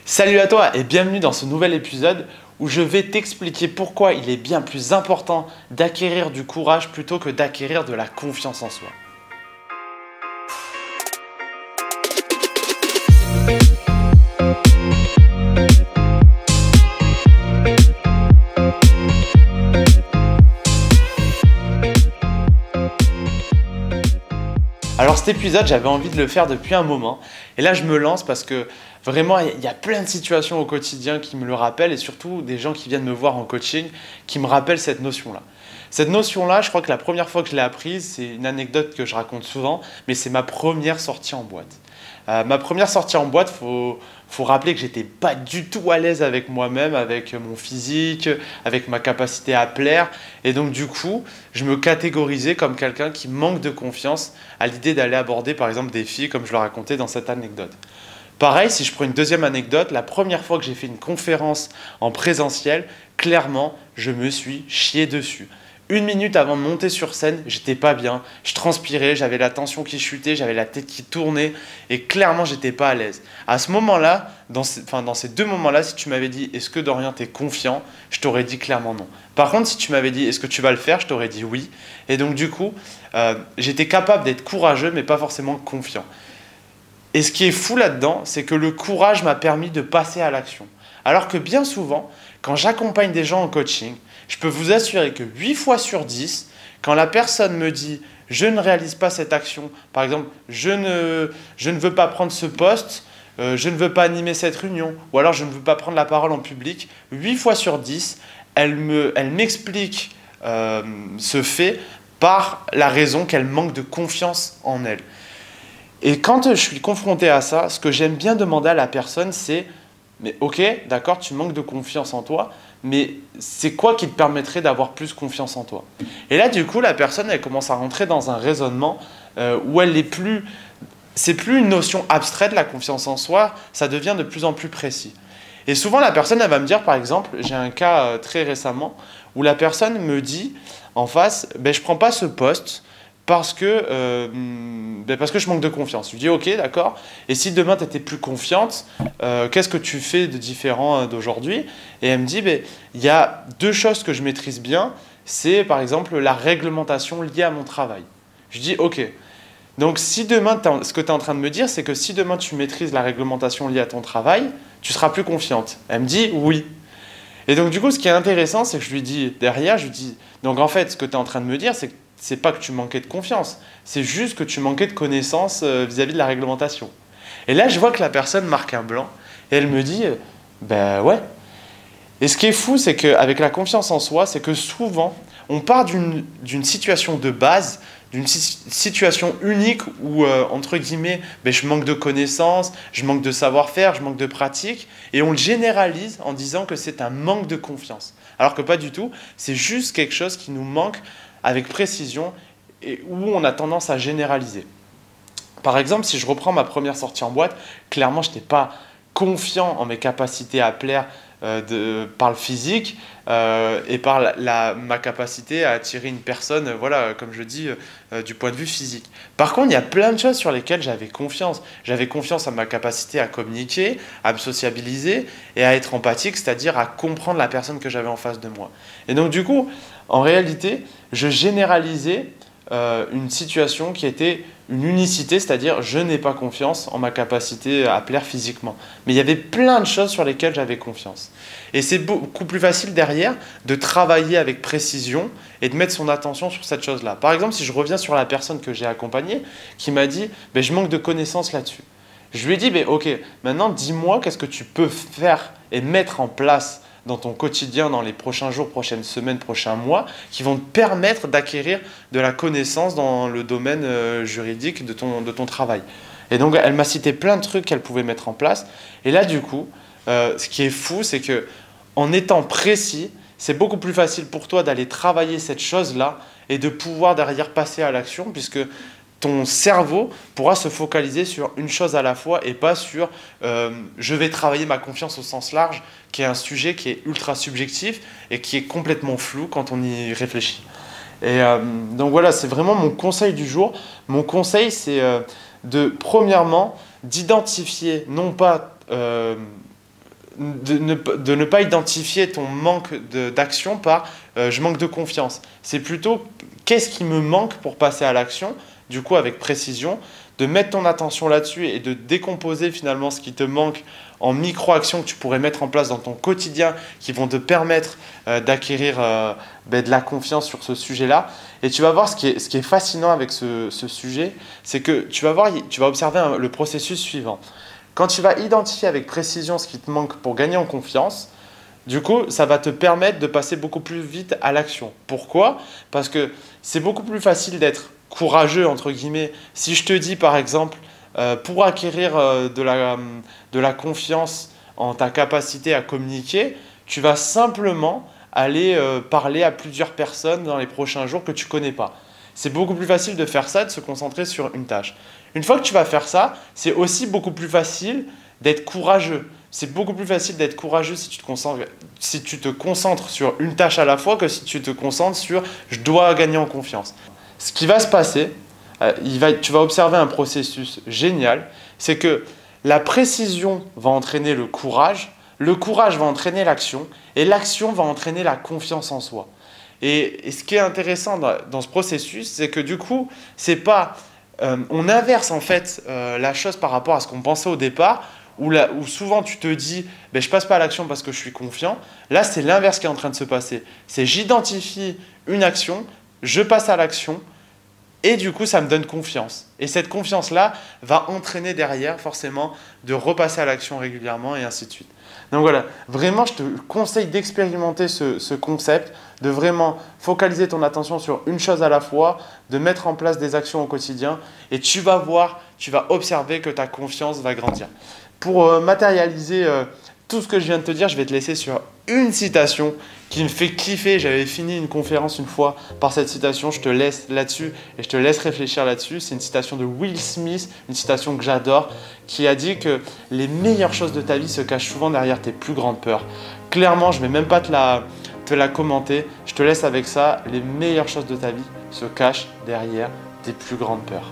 Salut à toi et bienvenue dans ce nouvel épisode où je vais t'expliquer pourquoi il est bien plus important d'acquérir du courage plutôt que d'acquérir de la confiance en soi. Alors cet épisode, j'avais envie de le faire depuis un moment et là je me lance parce que vraiment il y a plein de situations au quotidien qui me le rappellent et surtout des gens qui viennent me voir en coaching qui me rappellent cette notion-là. Cette notion-là, je crois que la première fois que je l'ai apprise, c'est une anecdote que je raconte souvent, mais c'est ma première sortie en boîte. Ma première sortie en boîte, faut rappeler que j'étais pas du tout à l'aise avec moi-même, avec mon physique, avec ma capacité à plaire. Et donc du coup, je me catégorisais comme quelqu'un qui manque de confiance à l'idée d'aller aborder par exemple des filles comme je le racontais dans cette anecdote. Pareil, si je prends une deuxième anecdote, la première fois que j'ai fait une conférence en présentiel, clairement, je me suis chié dessus. Une minute avant de monter sur scène, j'étais pas bien, je transpirais, j'avais la tension qui chutait, j'avais la tête qui tournait et clairement j'étais pas à l'aise. À ce moment-là, dans ces deux moments-là, si tu m'avais dit est-ce que Dorian t'es confiant, je t'aurais dit clairement non. Par contre, si tu m'avais dit est-ce que tu vas le faire, je t'aurais dit oui. Et donc du coup, j'étais capable d'être courageux mais pas forcément confiant. Et ce qui est fou là-dedans, c'est que le courage m'a permis de passer à l'action. Alors que bien souvent, quand j'accompagne des gens en coaching, je peux vous assurer que 8 fois sur 10, quand la personne me dit « je ne réalise pas cette action », par exemple « je ne veux pas prendre ce poste », je ne veux pas animer cette réunion, ou alors je ne veux pas prendre la parole en public, 8 fois sur 10, elle m'explique ce fait par la raison qu'elle manque de confiance en elle. Et quand je suis confronté à ça, ce que j'aime bien demander à la personne, c'est « mais ok, d'accord, tu manques de confiance en toi, mais c'est quoi qui te permettrait d'avoir plus confiance en toi ?» Et là, du coup, la personne, elle commence à rentrer dans un raisonnement où elle n'est plus... C'est plus une notion abstraite, la confiance en soi, ça devient de plus en plus précis. Et souvent, la personne, elle va me dire, par exemple, j'ai un cas très récemment, où la personne me dit, en face, « je ne prends pas ce poste, parce que je manque de confiance. » Je lui dis ok, d'accord. Et si demain tu étais plus confiante, qu'est-ce que tu fais de différent d'aujourd'hui? Et elle me dit il y a deux choses que je maîtrise bien. C'est par exemple la réglementation liée à mon travail. Je dis ok. Donc si demain, ce que tu es en train de me dire, c'est que si demain tu maîtrises la réglementation liée à ton travail, tu seras plus confiante. Elle me dit oui. Et donc du coup, ce qui est intéressant, c'est que je lui dis derrière, je lui dis donc en fait, ce que tu es en train de me dire, c'est pas que tu manquais de confiance, c'est juste que tu manquais de connaissances vis-à-vis de la réglementation. Et là, je vois que la personne marque un blanc et elle me dit ben ouais. Et ce qui est fou, c'est qu'avec la confiance en soi, c'est que souvent, on part d'une situation de base, d'une situation unique où, entre guillemets, je manque de connaissances, je manque de savoir-faire, je manque de pratique, et on le généralise en disant que c'est un manque de confiance. Alors que pas du tout, c'est juste quelque chose qui nous manque avec précision et où on a tendance à généraliser. Par exemple, si je reprends ma première sortie en boîte, clairement, je n'étais pas confiant en mes capacités à plaire par le physique et par ma capacité à attirer une personne, voilà, comme je dis, du point de vue physique. Par contre, il y a plein de choses sur lesquelles j'avais confiance. J'avais confiance en ma capacité à communiquer, à me sociabiliser et à être empathique, c'est-à-dire à comprendre la personne que j'avais en face de moi. Et donc, du coup, en réalité, je généralisais une situation qui était une unicité, c'est-à-dire je n'ai pas confiance en ma capacité à plaire physiquement. Mais il y avait plein de choses sur lesquelles j'avais confiance. Et c'est beaucoup plus facile derrière de travailler avec précision et de mettre son attention sur cette chose-là. Par exemple, si je reviens sur la personne que j'ai accompagnée, qui m'a dit « je manque de connaissances là-dessus ». Je lui ai dit « ok, maintenant dis-moi qu'est-ce que tu peux faire et mettre en place dans ton quotidien, dans les prochains jours, prochaines semaines, prochains mois, qui vont te permettre d'acquérir de la connaissance dans le domaine juridique de ton travail. » Et donc, elle m'a cité plein de trucs qu'elle pouvait mettre en place. Et là, du coup, ce qui est fou, c'est qu'en étant précis, c'est beaucoup plus facile pour toi d'aller travailler cette chose-là et de pouvoir derrière passer à l'action, puisque ton cerveau pourra se focaliser sur une chose à la fois et pas sur je vais travailler ma confiance au sens large, qui est un sujet qui est ultra subjectif et qui est complètement flou quand on y réfléchit. Et donc voilà, c'est vraiment mon conseil du jour. Mon conseil, c'est premièrement, d'identifier non pas de ne pas identifier ton manque d'action par je manque de confiance. C'est plutôt qu'est-ce qui me manque pour passer à l'action, du coup avec précision, de mettre ton attention là-dessus et de décomposer finalement ce qui te manque en micro-actions que tu pourrais mettre en place dans ton quotidien qui vont te permettre d'acquérir de la confiance sur ce sujet-là. Et tu vas voir ce qui est fascinant avec ce sujet, c'est que tu vas observer le processus suivant. Quand tu vas identifier avec précision ce qui te manque pour gagner en confiance, du coup, ça va te permettre de passer beaucoup plus vite à l'action. Pourquoi? Parce que c'est beaucoup plus facile d'être courageux, entre guillemets. Si je te dis, par exemple, pour acquérir de la confiance en ta capacité à communiquer, tu vas simplement aller parler à plusieurs personnes dans les prochains jours que tu ne connais pas. C'est beaucoup plus facile de faire ça, de se concentrer sur une tâche. Une fois que tu vas faire ça, c'est aussi beaucoup plus facile d'être courageux. C'est beaucoup plus facile d'être courageux si tu te concentres sur une tâche à la fois que si tu te concentres sur « je dois gagner en confiance ». Ce qui va se passer, tu vas observer un processus génial, c'est que la précision va entraîner le courage va entraîner l'action et l'action va entraîner la confiance en soi. Et ce qui est intéressant dans ce processus, c'est que du coup, c'est pas, on inverse en fait la chose par rapport à ce qu'on pensait au départ, où souvent tu te dis ben, je passe pas à l'action parce que je suis confiant. Là, c'est l'inverse qui est en train de se passer. C'est j'identifie une action, je passe à l'action et du coup, ça me donne confiance. Et cette confiance-là va entraîner derrière forcément de repasser à l'action régulièrement et ainsi de suite. Donc voilà, vraiment, je te conseille d'expérimenter ce concept, de vraiment focaliser ton attention sur une chose à la fois, de mettre en place des actions au quotidien et tu vas voir, tu vas observer que ta confiance va grandir. Pour matérialiser tout ce que je viens de te dire, je vais te laisser sur une citation qui me fait kiffer. J'avais fini une conférence une fois par cette citation. Je te laisse là-dessus et je te laisse réfléchir là-dessus. C'est une citation de Will Smith, une citation que j'adore, qui a dit que les meilleures choses de ta vie se cachent souvent derrière tes plus grandes peurs. Clairement, je ne vais même pas te la commenter. Je te laisse avec ça. Les meilleures choses de ta vie se cachent derrière tes plus grandes peurs.